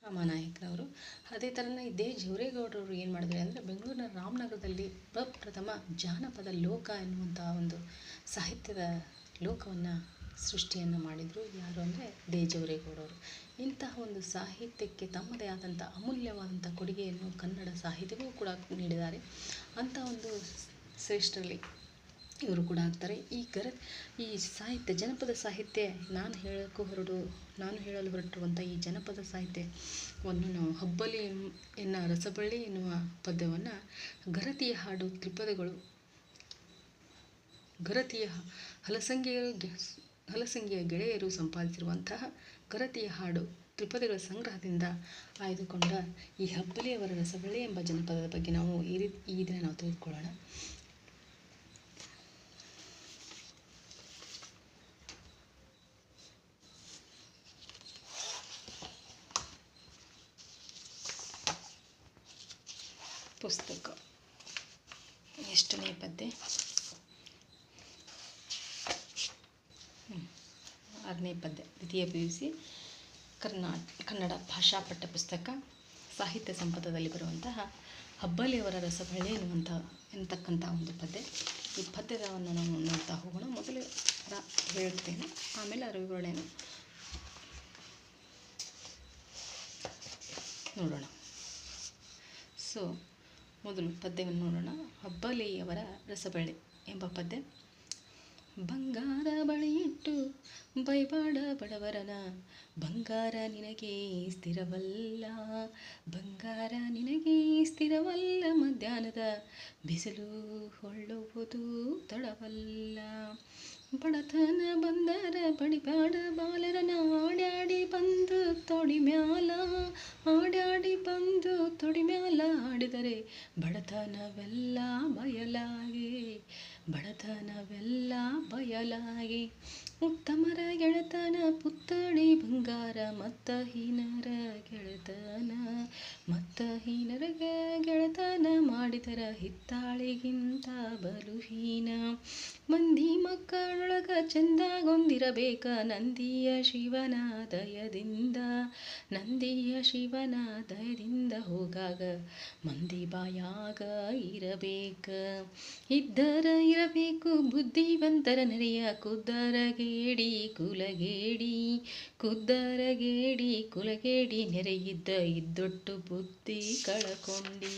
ರಾಮನಾಯಕರವರು. ಅದೇ ಥರನೇ ಇದೇ ಜವರೇಗೌಡರವರು ಏನು ಮಾಡಿದ್ರು ಅಂದರೆ ಬೆಂಗಳೂರಿನ ರಾಮನಗರದಲ್ಲಿ ಪ್ರಪ್ರಥಮ ಜಾನಪದ ಲೋಕ ಎನ್ನುವಂಥ ಒಂದು ಸಾಹಿತ್ಯದ ಲೋಕವನ್ನು ಸೃಷ್ಟಿಯನ್ನು ಮಾಡಿದರು. ಯಾರು ಅಂದರೆ ದೇ ಜವರೇಗೌಡರವರು. ಇಂತಹ ಒಂದು ಸಾಹಿತ್ಯಕ್ಕೆ ತಮ್ಮದೇ ಆದಂಥ ಅಮೂಲ್ಯವಾದಂಥ ಕೊಡುಗೆಯನ್ನು ಕನ್ನಡ ಸಾಹಿತ್ಯವೂ ಕೂಡ ನೀಡಿದ್ದಾರೆ. ಅಂಥ ಒಂದು ಶ್ರೇಷ್ಠರಲ್ಲಿ ಇವರು ಕೂಡ ಆಗ್ತಾರೆ. ಈ ಸಾಹಿತ್ಯ ಜನಪದ ಸಾಹಿತ್ಯ ನಾನು ಹೇಳಲು ಹೊರಟಿರುವಂಥ ಈ ಜನಪದ ಸಾಹಿತ್ಯವನ್ನು ನಾವು ಹಬ್ಬಲಿ ರಸಬಳ್ಳಿ ಎನ್ನುವ ಪದ್ಯವನ್ನು ಗರತಿಯ ಹಾಡು ತ್ರಿಪದಿಗಳು ಗರತಿಯ ಹಲಸಂಗಿಯ ಗೆಳೆಯರು ಸಂಪಾದಿಸಿರುವಂತಹ ಗರತಿಯ ಹಾಡು ತ್ರಿಪದಿಗಳ ಸಂಗ್ರಹದಿಂದ ಆಯ್ದುಕೊಂಡ ಈ ಹಬ್ಬಲಿಯವರ ರಸಬಳ್ಳಿ ಎಂಬ ಜನಪದದ ಬಗ್ಗೆ ನಾವು ಈ ದಿನ ನಾವು ತೆಗೆದುಕೊಳ್ಳೋಣ. ಪುಸ್ತಕ ಎಷ್ಟನೇ ಪದ್ಯ? 6ನೇ ಪದ್ಯ, ದ್ವಿತೀಯ PUC ಕನ್ನಡ ಭಾಷಾ ಪಠ್ಯ ಪುಸ್ತಕ ಸಾಹಿತ್ಯ ಸಂಪದದಲ್ಲಿ ಬರುವಂತಹ ಹಬ್ಬಲಿಯವರ ರಸಬಳ್ಳಿ ಎನ್ನತಕ್ಕಂಥ ಒಂದು ಪದ್ಯ. ಈ ಪದ್ಯವನ್ನು ನಾವು ನೋಡ್ತಾ ಹೋಗೋಣ. ಮೊದಲು ಹೇಳ್ತೇನೆ, ಆಮೇಲೆ ಅದರ ವಿವರಣೆಯನ್ನು ನೋಡೋಣ. ಮೊದಲು ಪದ್ಯವನ್ನು ನೋಡೋಣ. ಹಬ್ಬಲಿಯವರ ರಸಬಳ್ಳಿ ಎಂಬ ಪದ್ಯ. ಬಂಗಾರ ಬಳಿಯಿಟ್ಟು ಬೈಬಾಡ ಬಡವರನ, ಬಂಗಾರ ನಿನಗೆ ಸ್ಥಿರವಲ್ಲ, ಬಂಗಾರ ನಿನಗೆ ಸ್ಥಿರವಲ್ಲ, ಮಧ್ಯಾಹ್ನದ ಬಿಸಿಲು ಹೊಳ್ಳುವುದು ತಡವಲ್ಲ, ಬಡತನ ಬಂದರ ಬಡಿಬ್ಯಾಡ ಬಾಲರನ, ಆಡ್ಯಾಡಿ ಬಂದು ತೊಡಿ ಮ್ಯಾಲ, ಆಡ್ಯಾಡಿ ಬಂದು ತೊಡಿ ಮ್ಯಾಲ, ಆಡಿದರೆ ಬಡತನವೆಲ್ಲ ಬಯಲಾಗಿ, ಬಡತನವೆಲ್ಲ ಬಯಲಾಗಿ, ಉತ್ತಮರ ಗೆಳೆತನ ಪುತ್ತಳಿ ಬಂಗಾರ, ಮತ್ತ ಹೀನರ ಗೆಳೆತನ, ಮತ್ತ ಹೀನರ ಗೆಳೆತನ, ಮಾಡಿದರ ಹಿತ್ತಾಳಿಗಿಂತ ಬಲು ಹೀನ, ಮಂದಿ ಮಕ್ಕಳೊಳಗ ಚೆಂದಾಗೊಂದಿರಬೇಕ, ನಂದಿಯ ಶಿವನ ದಯದಿಂದ, ನಂದಿಯ ಶಿವನ ದಯದಿಂದ, ಹೋಗಾಗ ಮಂದಿ ಬಾಯಾಗ ಇರಬೇಕ, ಇದ್ದರ ಇರಬೇಕು ಬುದ್ಧಿವಂತರ ನೆರೆಯ, ಕುದ್ದರಗೇಡಿ ಕುಲಗೇಡಿ, ಕುದ್ದರಗೇಡಿ ಕುಲಗೇಡಿ, ನೆರೆಯಿದ್ದ ಇದ್ದೊಟ್ಟು ಬುದ್ಧಿ ಕಳಕೊಂಡಿ,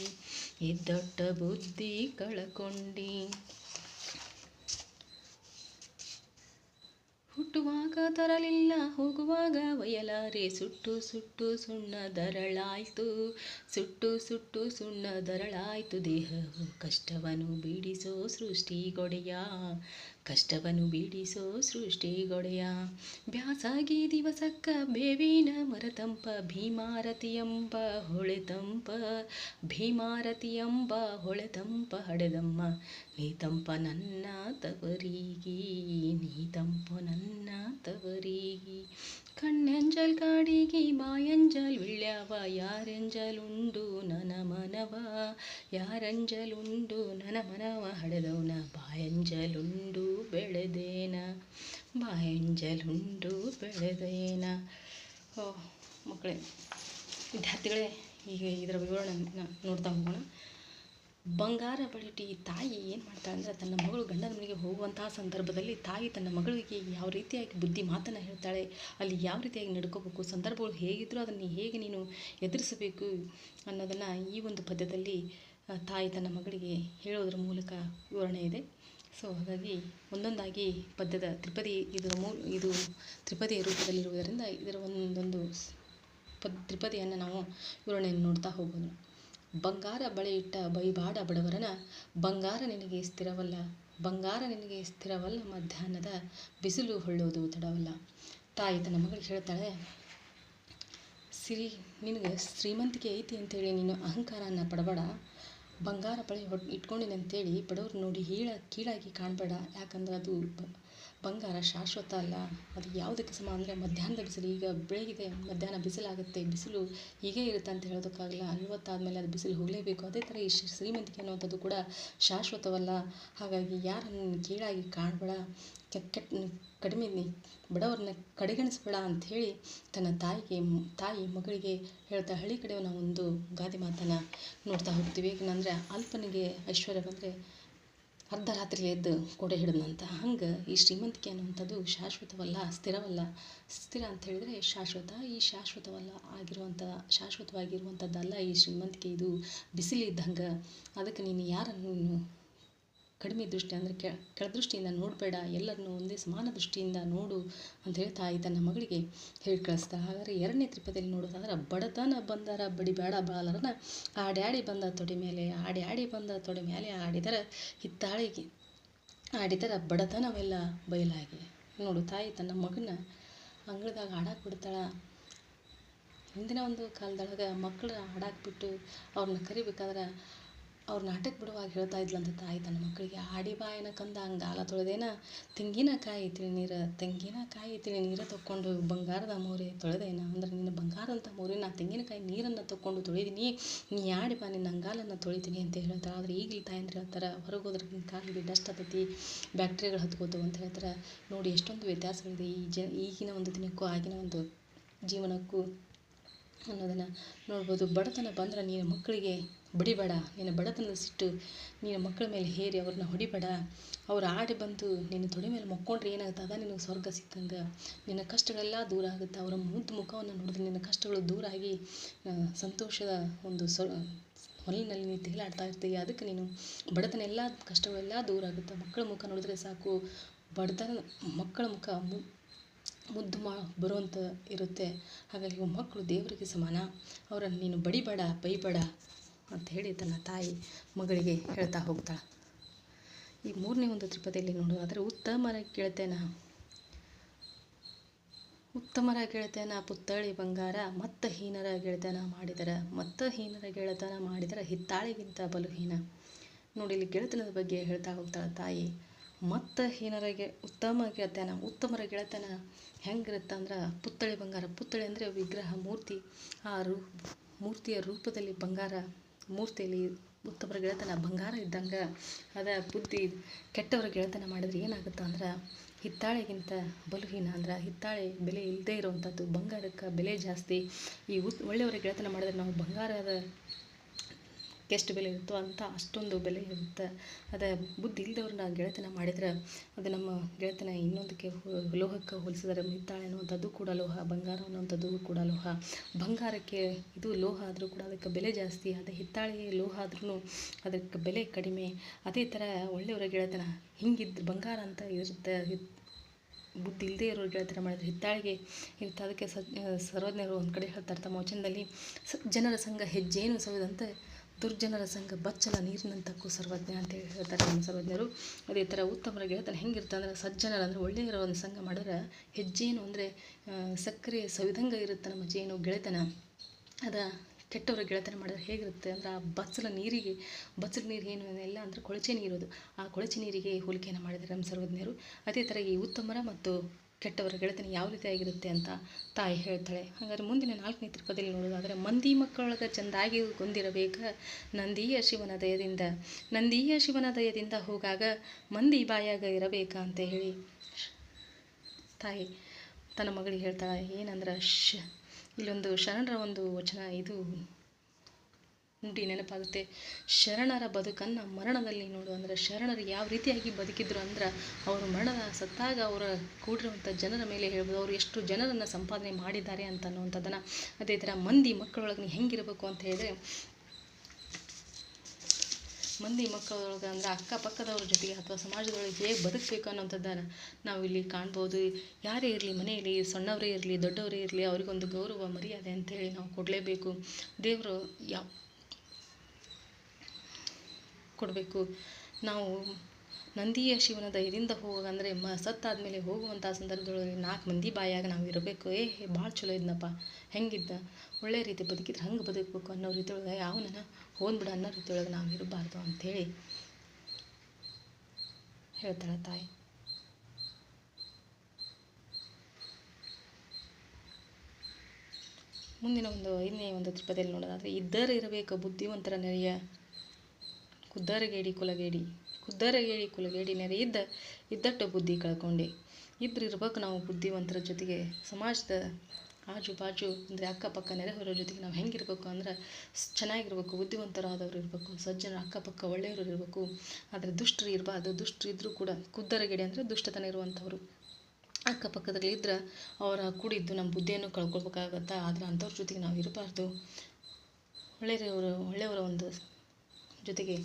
ಇದ್ದೊಟ್ಟ ಬುದ್ಧಿ ಕಳಕೊಂಡಿ, ಹುಟ್ಟುವಾಗ ತರಲಿಲ್ಲ ಹೋಗುವಾಗ ಒಯ್ಯಲಾರೆ, ಸುಟ್ಟು ಸುಟ್ಟು ಸುಣ್ಣದರಳಾಯ್ತು, ಸುಟ್ಟು ಸುಟ್ಟು ಸುಣ್ಣದರಳಾಯ್ತು, ದೇಹವು ಕಷ್ಟವನ್ನು ಬಿಡಿಸೋ ಸೃಷ್ಟಿಗೊಡೆಯ, ಕಷ್ಟವನ್ನು ಬಿಡಿಸೋ ಸೃಷ್ಟಿಗೊಡೆಯ, ಬ್ಯಾಸಾಗಿ ದಿವಸಕ್ಕ ಬೇವಿನ ಮರತಂಪ, ಭೀಮಾರತಿಯಂಬ ಹೊಳೆತಂಪ, ಭೀಮಾರತಿಯಂಬ ಹೊಳೆತಂಪ, ಹಡೆದಮ್ಮ ನೀತಂಪ ನನ್ನ ತವರಿಗೆ, ನೀತಂಪ ನನ್ನ ತವರಿಗೆ, ಕಣ್ಣಂಜಲ್ ಕಾಡಿಗೆ ಬಾಯಂಜಲ್ ವಿಳ್ಯಾವ, ಯಾರಂಜಲುಂಡು ನನ್ನ ಮನವ, ಯಾರಂಜಲುಂಡು ನನ್ನ ಮನವ, ಹಡೆದವನ ಬಾಯಂಜಲುಂಡು ಬೆಳೆದೇನ, ಬಾಯಂಜಲುಂಡು ಬೆಳೆದೇನ. ಮಕ್ಕಳೇ, ವಿದ್ಯಾರ್ಥಿಗಳೇ, ಈಗ ಇದರ ವಿವರಣೆ ನೋಡ್ತಾ ಹೋಗೋಣ. ಬಂಗಾರ ಬಳಿಟ್ಟು ಈ ತಾಯಿ ಏನು ಮಾಡ್ತಾಳೆ ಅಂದರೆ, ತನ್ನ ಮಗಳು ಗಂಡನ ಮನೆಗೆ ಹೋಗುವಂತಹ ಸಂದರ್ಭದಲ್ಲಿ ತಾಯಿ ತನ್ನ ಮಗಳಿಗೆ ಯಾವ ರೀತಿಯಾಗಿ ಬುದ್ಧಿ ಮಾತನ್ನು ಹೇಳ್ತಾಳೆ, ಅಲ್ಲಿ ಯಾವ ರೀತಿಯಾಗಿ ನಡ್ಕೋಬೇಕು, ಸಂದರ್ಭಗಳು ಹೇಗಿದ್ದರೂ ಅದನ್ನು ಹೇಗೆ ನೀನು ಎದುರಿಸಬೇಕು ಅನ್ನೋದನ್ನು ಈ ಒಂದು ಪದ್ಯದಲ್ಲಿ ತಾಯಿ ತನ್ನ ಮಗಳಿಗೆ ಹೇಳೋದ್ರ ಮೂಲಕ ವಿವರಣೆ ಇದೆ. ಹಾಗಾಗಿ ಒಂದೊಂದಾಗಿ ಪದ್ಯದ ತ್ರಿಪದಿ ಇದು ತ್ರಿಪದಿಯ ರೂಪದಲ್ಲಿರುವುದರಿಂದ ಇದರ ಒಂದೊಂದು ತ್ರಿಪದಿಯನ್ನು ನಾವು ವಿವರಣೆಯನ್ನು ನೋಡ್ತಾ ಹೋಗೋಣ. ಬಂಗಾರ ಬಳೆಯಿಟ್ಟ ಬೈಬಾಡ ಬಡವರನ, ಬಂಗಾರ ನಿನಗೆ ಸ್ಥಿರವಲ್ಲ, ಬಂಗಾರ ನಿನಗೆ ಸ್ಥಿರವಲ್ಲ, ಮಧ್ಯಾಹ್ನದ ಬಿಸಿಲು ಹೊಳ್ಳೋದು ತಡವಲ್ಲ. ತಾಯಿ ತನ್ನ ಮಗಳಿಗೆ ಹೇಳ್ತಾಳೆ, ನಿನಗೆ ಶ್ರೀಮಂತಿಕೆ ಐತಿ ಅಂತೇಳಿ ನೀನು ಅಹಂಕಾರನ ಪಡಬೇಡ, ಬಂಗಾರ ಬಳೆ ಇಟ್ಕೊಂಡಿನಿ ಅಂತೇಳಿ ಬಡವ್ರು ನೋಡಿ ಕೀಳಾಗಿ ಕಾಣಬೇಡ, ಯಾಕಂದ್ರೆ ಅದು ಬಂಗಾರ ಶಾಶ್ವತ ಅಲ್ಲ. ಅದು ಯಾವುದಕ್ಕೆ ಸಮ ಅಂದರೆ ಮಧ್ಯಾಹ್ನದ ಬಿಸಿಲು. ಈಗ ಬೆಳಗಿದೆ, ಮಧ್ಯಾಹ್ನ ಬಿಸಿಲಾಗುತ್ತೆ, ಬಿಸಿಲು ಹೀಗೇ ಇರುತ್ತೆ ಅಂತ ಹೇಳೋದಕ್ಕಾಗಲ್ಲ. 40 ಆದಮೇಲೆ ಅದು ಬಿಸಿಲು ಹೋಗಲೇಬೇಕು. ಅದೇ ಥರ ಈ ಶ್ರೀಮಂತಿಕೆ ಅನ್ನುವಂಥದ್ದು ಕೂಡ ಶಾಶ್ವತವಲ್ಲ. ಹಾಗಾಗಿ ಯಾರನ್ನು ಕೀಳಾಗಿ ಕಾಣಬೇಡ, ಕೆಟ್ಟ ಕಡಿಮೆ ಬಡವರನ್ನ ಕಡೆಗಣಿಸ್ಬೇಡ ಅಂಥೇಳಿ ತನ್ನ ತಾಯಿ ಮಗಳಿಗೆ ಹೇಳ್ತಾ ಹಳ್ಳಿ ಕಡೆ ನಾವು ಒಂದು ಗಾದೆ ಮಾತನ್ನು ನೋಡ್ತಾ ಹೋಗ್ತೀವಿ. ಏಕೆಂದರೆ ಅಲ್ಪನಿಗೆ ಐಶ್ವರ್ಯ ಬಂದರೆ ಅರ್ಧ ರಾತ್ರಿ ಎದ್ದು ಕೊಡೆ ಹಿಡಿದಂತ. ಹಂಗೆ ಈ ಶ್ರೀಮಂತಿಕೆ ಅನ್ನುವಂಥದ್ದು ಶಾಶ್ವತವಲ್ಲ, ಸ್ಥಿರವಲ್ಲ. ಸ್ಥಿರ ಅಂತ ಹೇಳಿದರೆ ಶಾಶ್ವತ. ಈ ಶಾಶ್ವತವಾಗಿರುವಂಥದ್ದಲ್ಲ ಈ ಶ್ರೀಮಂತಿಕೆ. ಇದು ಬಿಸಿಲಿದ್ದಂಗೆ. ಅದಕ್ಕೆ ನೀನು ಯಾರನ್ನು ಕಡಿಮೆ ದೃಷ್ಟಿ ಅಂದರೆ ಕೆಳದೃಷ್ಟಿಯಿಂದ ನೋಡಬೇಡ, ಎಲ್ಲರನ್ನೂ ಒಂದೇ ಸಮಾನ ದೃಷ್ಟಿಯಿಂದ ನೋಡು ಅಂಥೇಳಿ ತಾಯಿ ತನ್ನ ಮಗಳಿಗೆ ಹೇಳಿ ಕಳಿಸ್ತಾ. ಹಾಗಾದರೆ 2ನೇ ತ್ರಿಪದಿಯಲ್ಲಿ ನೋಡೋದಾದ್ರೆ, ಬಡತನ ಬಂದರ ಬಡಿಬೇಡ ಬಾಲರನ, ಆಡ್ಯಾಡಿ ಬಂದ ತೊಡೆ ಮೇಲೆ, ಆಡಿ ಬಂದ ತೊಡೆ ಮೇಲೆ ಆಡಿದರ ಹಿತ್ತಾಳಿಗೆ, ಆಡಿದರ ಬಡತನವೆಲ್ಲ ಬಯಲಾಗಿ. ನೋಡು, ತಾಯಿ ತನ್ನ ಮಗನ ಅಂಗಳದಾಗ ಆಡಾಕೆ ಬಿಡ್ತಾಳ. ಹಿಂದಿನ ಒಂದು ಕಾಲದೊಳಗೆ ಮಕ್ಕಳು ಆಡಾಕೆ ಬಿಟ್ಟು ಅವ್ರನ್ನ ಕರಿಬೇಕಾದ್ರೆ ಅವ್ರನ್ನ ಆಟಕ್ಕೆ ಬಿಡುವಾಗ ಹೇಳ್ತಾ ಇದ್ಲಂತ ತಾಯಿ ತನ್ನ ಮಕ್ಕಳಿಗೆ, ಆಡಿ ಬಾಯನ ಕಂದ ಅಂಗಾಲ ತೊಳೆದೇನ, ತೆಂಗಿನಕಾಯಿ ತಿಳಿ ನೀರ ತಕ್ಕೊಂಡು ಬಂಗಾರದ ಮೋರೆ ತೊಳೆದೇನ. ಅಂದ್ರೆ ನಿನ್ನ ಬಂಗಾರದಂಥ ಮೋರಿನ ತೆಂಗಿನಕಾಯಿ ನೀರನ್ನು ತಕ್ಕೊಂಡು ತೊಳೆದೀನಿ, ನೀ ಆಡಿ ಬಾ ನಿನ್ನ ಅಂಗಾಲನ್ನು ತೊಳಿತೀನಿ ಅಂತ ಹೇಳ್ತಾರೆ. ಆದರೆ ಈಗಲೂ ತಾಯಿ ಅಂತ ಹೇಳ್ತಾರೆ, ಹೊರಗೆ ಹೋದ್ರೆ ಕಾಲಿಗೆ ಡಸ್ಟ್ ಹತ್ತೈತಿ, ಬ್ಯಾಕ್ಟೀರಿಯಾಗಳು ಹತ್ಕೋತವು ಅಂತ ಹೇಳ್ತಾರೆ. ನೋಡಿ ಎಷ್ಟೊಂದು ವ್ಯತ್ಯಾಸಗಳಿದೆ ಈಗಿನ ಒಂದು ದಿನಕ್ಕೂ ಆಗಿನ ಒಂದು ಜೀವನಕ್ಕೂ ಅನ್ನೋದನ್ನು ನೋಡ್ಬೋದು. ಬಡತನ ಬಂದ್ರೆ ನೀನು ಮಕ್ಕಳಿಗೆ ಬಡಿಬೇಡ, ನಿನ್ನ ಬಡತನದ ಸಿಟ್ಟು ನಿನ್ನ ಮಕ್ಕಳ ಮೇಲೆ ಹೇರಿ ಅವ್ರನ್ನ ಹೊಡಿಬೇಡ. ಅವ್ರು ಆಡಿ ಬಂದು ನಿನ್ನ ತೊಡೆ ಮೇಲೆ ಮಕ್ಕೊಂಡ್ರೆ ಏನಾಗ್ತದೆ, ನಿನಗೆ ಸ್ವರ್ಗ ಸಿಕ್ಕಂಗೆ. ನಿನ್ನ ಕಷ್ಟಗಳೆಲ್ಲ ದೂರ ಆಗುತ್ತೆ. ಅವರ ಮುದ್ದು ಮುಖವನ್ನು ನೋಡಿದ್ರೆ ನಿನ್ನ ಕಷ್ಟಗಳು ದೂರ ಆಗಿ ಸಂತೋಷದ ಒಂದು ಹೊಲಿನಲ್ಲಿ ನೀನು ತೇಲಾಡ್ತಾ ಇರ್ತೀವಿ. ಅದಕ್ಕೆ ನೀನು ಬಡತನ ಎಲ್ಲ ಕಷ್ಟಗಳೆಲ್ಲ ದೂರ ಆಗುತ್ತೆ. ಮಕ್ಕಳ ಮುಖ ನೋಡಿದ್ರೆ ಸಾಕು, ಮಕ್ಕಳ ಮುಖ ಮುದ್ದು ಬರುವಂಥ ಇರುತ್ತೆ. ಹಾಗಾಗಿ ಮಕ್ಕಳು ದೇವರಿಗೆ ಸಮಾನ, ಅವರನ್ನು ನೀನು ಬಡಿಬೇಡ, ಬೈಬೇಡ ಅಂತ ಹೇಳಿ ತನ್ನ ತಾಯಿ ಮಗಳಿಗೆ ಹೇಳ್ತಾ ಹೋಗ್ತಾಳೆ. ಈ 3ನೇ ಒಂದು ತ್ರಿಪದಿಯಲ್ಲಿ ನೋಡೋದಾದರೆ, ಉತ್ತಮರ ಗೆಳೆತನ ಪುತ್ತಳಿ ಬಂಗಾರ, ಹೀನರ ಗೆಳೆತನ ಮಾಡಿದರ ಹಿತ್ತಾಳಿಗಿಂತ ಬಲುಹೀನ. ನೋಡಿ, ಇಲ್ಲಿ ಗೆಳೆತನದ ಬಗ್ಗೆ ಹೇಳ್ತಾ ಹೋಗ್ತಾಳೆ ತಾಯಿ. ಉತ್ತಮರ ಗೆಳೆತನ ಹೆಂಗಿರುತ್ತೆ ಅಂದ್ರೆ, ಪುತ್ತಳಿ ಬಂಗಾರ. ಪುತ್ತಳಿ ಅಂದರೆ ವಿಗ್ರಹ, ಮೂರ್ತಿ. ಆ ಮೂರ್ತಿಯ ರೂಪದಲ್ಲಿ ಬಂಗಾರ, ಮೂರ್ತಿಯಲ್ಲಿ ಉತ್ತಮರ ಗೆಳೆತನ ಬಂಗಾರ ಇದ್ದಂಗೆ ಅದ ಬುದ್ಧಿ. ಕೆಟ್ಟವರ ಗೆಳೆತನ ಮಾಡಿದ್ರೆ ಏನಾಗುತ್ತೆ ಅಂದ್ರೆ ಹಿತ್ತಾಳೆಗಿಂತ ಬಲುಹೀನ. ಅಂದ್ರೆ ಹಿತ್ತಾಳೆ ಬೆಲೆ ಇಲ್ಲದೆ ಇರುವಂಥದ್ದು, ಬಂಗಾರಕ್ಕೆ ಬೆಲೆ ಜಾಸ್ತಿ. ಈ ಒಳ್ಳೆಯವರ ಗೆಳೆತನ ಮಾಡಿದ್ರೆ ನಾವು ಬಂಗಾರದ ಎಷ್ಟು ಬೆಲೆ ಇರುತ್ತೋ ಅಂತ ಅಷ್ಟೊಂದು ಬೆಲೆ ಇರುತ್ತೆ. ಅದೇ ಬುದ್ಧಿ ಇಲ್ಲದವ್ರನ್ನ ಗೆಳೆತನ ಮಾಡಿದ್ರೆ ಅದು ನಮ್ಮ ಗೆಳೆತನ ಇನ್ನೊಂದಕ್ಕೆ ಲೋಹಕ್ಕೆ ಹೋಲಿಸಿದರೆ, ಹಿತ್ತಾಳೆ ಅನ್ನುವಂಥದ್ದು ಕೂಡ ಲೋಹ, ಬಂಗಾರ ಅನ್ನುವಂಥದ್ದು ಕೂಡ ಲೋಹ. ಬಂಗಾರಕ್ಕೆ ಇದು ಲೋಹ ಆದರೂ ಕೂಡ ಅದಕ್ಕೆ ಬೆಲೆ ಜಾಸ್ತಿ. ಅದೇ ಹಿತ್ತಾಳೆಗೆ ಲೋಹ ಆದ್ರೂ ಅದಕ್ಕೆ ಬೆಲೆ ಕಡಿಮೆ. ಅದೇ ಥರ ಒಳ್ಳೆಯವರ ಗೆಳೆತನ ಹಿಂಗಿದ್ದು ಬಂಗಾರ ಅಂತ ಇರುತ್ತೆ. ಬುದ್ಧಿ ಇಲ್ಲದೆ ಇರೋ ಗೆಳೆತನ ಮಾಡಿದರೆ ಹಿತ್ತಾಳಿಗೆ ಇರುತ್ತೆ. ಅದಕ್ಕೆ ಸರ್ವಜ್ಞರು ಒಂದು ಕಡೆ ಹೇಳ್ತಾರೆ ತಮ್ಮ ವಚನದಲ್ಲಿ, ಜನರ ಸಂಘ ಹೆಜ್ಜೇನು ಸವಿದಂತೆ ದುರ್ಜನರ ಸಂಘ ಬಚ್ಚಲ ನೀರಿನಂತಕ್ಕೂ ಸರ್ವಜ್ಞ ಅಂತೇಳಿ ಹೇಳ್ತಾರೆ ನಮ್ಮ ಸರ್ವಜ್ಞರು. ಅದೇ ಥರ ಉತ್ತಮರ ಗೆಳೆತನ ಹೆಂಗಿರುತ್ತೆ ಅಂದರೆ, ಸಜ್ಜನರ ಅಂದರೆ ಒಳ್ಳೆಯರ ಒಂದು ಸಂಘ ಮಾಡಿದ್ರೆ ಹೆಜ್ಜೇನು ಅಂದರೆ ಸಕ್ಕರೆ ಸವಿದಂಗೆ ಇರುತ್ತೆ ನಮ್ಮ ಜೇನು ಗೆಳೆತನ. ಕೆಟ್ಟವರ ಗೆಳೆತನ ಮಾಡಿದ್ರೆ ಹೇಗಿರುತ್ತೆ ಅಂದರೆ, ಆ ಬಚ್ಚಲ ನೀರು ಏನು ಎಲ್ಲ ಅಂದರೆ ಕೊಳಚೆ ನೀರೋದು, ಆ ಕೊಳಚೆ ನೀರಿಗೆ ಹೋಲಿಕೆಯನ್ನು ಮಾಡಿದ್ದಾರೆ ನಮ್ಮ ಸರ್ವಜ್ಞರು. ಅದೇ ಥರ ಈ ಉತ್ತಮರ ಮತ್ತು ಕೆಟ್ಟವರ ಗೆಳೆತನ ಯಾವ ರೀತಿಯಾಗಿರುತ್ತೆ ಅಂತ ತಾಯಿ ಹೇಳ್ತಾಳೆ. ಹಾಗಾದ್ರೆ ಮುಂದಿನ 4ನೇ ತ್ರಿಪದಿಯಲ್ಲಿ ನೋಡೋದಾದರೆ, ಮಂದಿ ಮಕ್ಕಳೊಳಗೆ ಚೆಂದಾಗಿ ಗೊಂದಿರಬೇಕ ನಂದಿಯ ಶಿವನ ದಯದಿಂದ ಹೋಗಾಗ ಮಂದಿ ಬಾಯಾಗ ಇರಬೇಕ ಅಂತ ಹೇಳಿ ತಾಯಿ ತನ್ನ ಮಗಳಿಗೆ ಹೇಳ್ತಾಳೆ. ಏನಂದ್ರೆ ಇಲ್ಲೊಂದು ಶರಣರ ಒಂದು ವಚನ, ಇದು ನುಡಿ ನೆನಪಾಗುತ್ತೆ. ಶರಣರ ಬದುಕನ್ನು ಮರಣದಲ್ಲಿ ನೋಡು. ಅಂದರೆ ಶರಣರು ಯಾವ ರೀತಿಯಾಗಿ ಬದುಕಿದ್ರು ಅಂದ್ರೆ, ಅವರು ಸತ್ತಾಗ ಅವರ ಕೂಡಿರುವಂಥ ಜನರ ಮೇಲೆ ಹೇಳ್ಬೋದು, ಅವರು ಎಷ್ಟು ಜನರನ್ನು ಸಂಪಾದನೆ ಮಾಡಿದ್ದಾರೆ ಅಂತ ಅನ್ನುವಂಥದ್ದನ್ನು. ಅದೇ ಥರ ಮಂದಿ ಮಕ್ಕಳೊಳಗೆ ನೀವು ಹೆಂಗಿರಬೇಕು ಅಂತ ಹೇಳಿದ್ರೆ, ಮಂದಿ ಮಕ್ಕಳೊಳಗೆ ಅಂದರೆ ಅಕ್ಕಪಕ್ಕದವ್ರ ಜೊತೆಗೆ ಅಥವಾ ಸಮಾಜದೊಳಗೆ ಹೇಗೆ ಬದುಕಬೇಕು ಅನ್ನೋಂಥದ್ದನ್ನು ನಾವು ಇಲ್ಲಿ ಕಾಣ್ಬೋದು. ಯಾರೇ ಇರಲಿ, ಮನೆಯಲ್ಲಿ ಸಣ್ಣವರೇ ಇರಲಿ, ದೊಡ್ಡವರೇ ಇರಲಿ, ಅವರಿಗೊಂದು ಗೌರವ ಮರ್ಯಾದೆ ಅಂಥೇಳಿ ನಾವು ಕೊಡಲೇಬೇಕು. ದೇವರು ಕೊಡಬೇಕು. ನಾವು ನಂದಿಯ ಶಿವನ ದಯದಿಂದ ಹೋಗಂದರೆ ಸತ್ತಾದ್ಮೇಲೆ ಹೋಗುವಂಥ ಸಂದರ್ಭದೊಳಗೆ 4 ಮಂದಿ ಬಾಯಾಗ ನಾವು ಇರಬೇಕು. ಭಾಳ ಚಲೋ ಇದ್ನಪ್ಪ, ಹೆಂಗಿದ್ದ, ಒಳ್ಳೆಯ ರೀತಿ ಬದುಕಿದ್ರೆ ಹಂಗೆ ಬದುಕಬೇಕು ಅನ್ನೋ ರೀತಿಯೊಳಗೆ ಯಾವನ ಹೋಗ್ಬಿಡ ಅನ್ನೋ ರೀತಿಯೊಳಗೆ ನಾವು ಇರಬಾರ್ದು ಅಂಥೇಳಿ ಹೇಳ್ತಾಳೆ ತಾಯಿ. ಮುಂದಿನ ಒಂದು 5ನೇ ಒಂದು ಪದ್ಯದಲ್ಲಿ ನೋಡೋದಾದರೆ, ಇರಬೇಕು ಬುದ್ಧಿವಂತರ ನೆರೆಯ ಖುದ್ದರಗೇಡಿ ಕುಲಗೇಡಿ ನೆರೆ ಇದ್ದಟ್ಟು ಬುದ್ಧಿ ಕಳ್ಕೊಂಡೆ. ಇರಬೇಕು ನಾವು ಬುದ್ಧಿವಂತರ ಜೊತೆಗೆ. ಸಮಾಜದ ಆಜು ಬಾಜು ಅಂದರೆ ಅಕ್ಕಪಕ್ಕ ನೆರೆಹೊರ ಜೊತೆಗೆ ನಾವು ಹೆಂಗಿರ್ಬೇಕು ಅಂದ್ರೆ ಚೆನ್ನಾಗಿರ್ಬೇಕು, ಬುದ್ಧಿವಂತರಾದವರು ಇರಬೇಕು, ಸಜ್ಜನ ಅಕ್ಕಪಕ್ಕ ಒಳ್ಳೆಯವರು ಇರಬೇಕು. ಆದರೆ ದುಷ್ಟರು ಇರಬಾರ್ದು. ದುಷ್ಟರು ಇದ್ದರೂ ಕೂಡ ಖುದ್ದರಗೇಡಿ ಅಂದರೆ ದುಷ್ಟತನ ಇರುವಂಥವ್ರು ಅಕ್ಕಪಕ್ಕದಲ್ಲಿ ಇದ್ರೆ ಅವರ ಕೂಡಿದ್ದು ನಮ್ಮ ಬುದ್ಧಿಯನ್ನು ಕಳ್ಕೊಳ್ಬೇಕಾಗತ್ತಾ. ಆದರೆ ಅಂಥವ್ರ ಜೊತೆಗೆ ನಾವು ಇರಬಾರ್ದು. ಒಳ್ಳೆಯವರ ಒಂದು ಜೊತೆಗೆ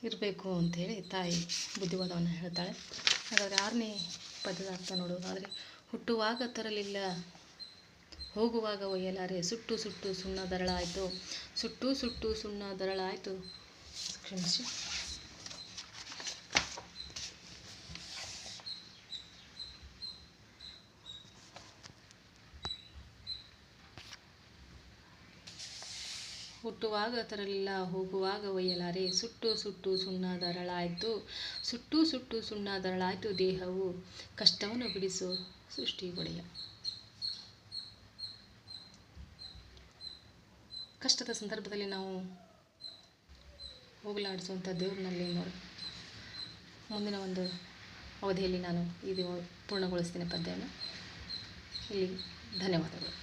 ಇರಬೇಕು ಅಂಥೇಳಿ ತಾಯಿ ಬುದ್ಧಿವಾದವನ್ನು ಹೇಳ್ತಾಳೆ. ಹಾಗಾದರೆ 6ನೇ ಪದ್ಯದ ಅರ್ಥ ನೋಡೋದಾದರೆ, ಹುಟ್ಟುವಾಗ ತರಲಿಲ್ಲ ಹೋಗುವಾಗ ಒಯ್ಯಲಾರೆ, ಸುಟ್ಟು ಸುಟ್ಟು ಸುಣ್ಣದರಳಾಯಿತು. ಕ್ಷಮಿಸಿ. ಹುಟ್ಟುವಾಗ ತರಲಿಲ್ಲ ಹೋಗುವಾಗ ಒಯ್ಯಲಾರೆ, ಸುಟ್ಟು ಸುಟ್ಟು ಸುಣ್ಣದರಳಾಯಿತು ದೇಹವು, ಕಷ್ಟವನ್ನು ಬಿಡಿಸು ಸೃಷ್ಟಿಗೊಡೆಯ. ಕಷ್ಟದ ಸಂದರ್ಭದಲ್ಲಿ ನಾವು ಹೋಗಲಾಡಿಸುವಂಥ ದೇವ್ರನಲ್ಲಿ ಮುಂದಿನ ಒಂದು ಅವಧಿಯಲ್ಲಿ ನಾನು ಇದು ಪೂರ್ಣಗೊಳಿಸ್ತೀನಿ ಪದ್ಯವನ್ನು. ಇಲ್ಲಿ ಧನ್ಯವಾದಗಳು.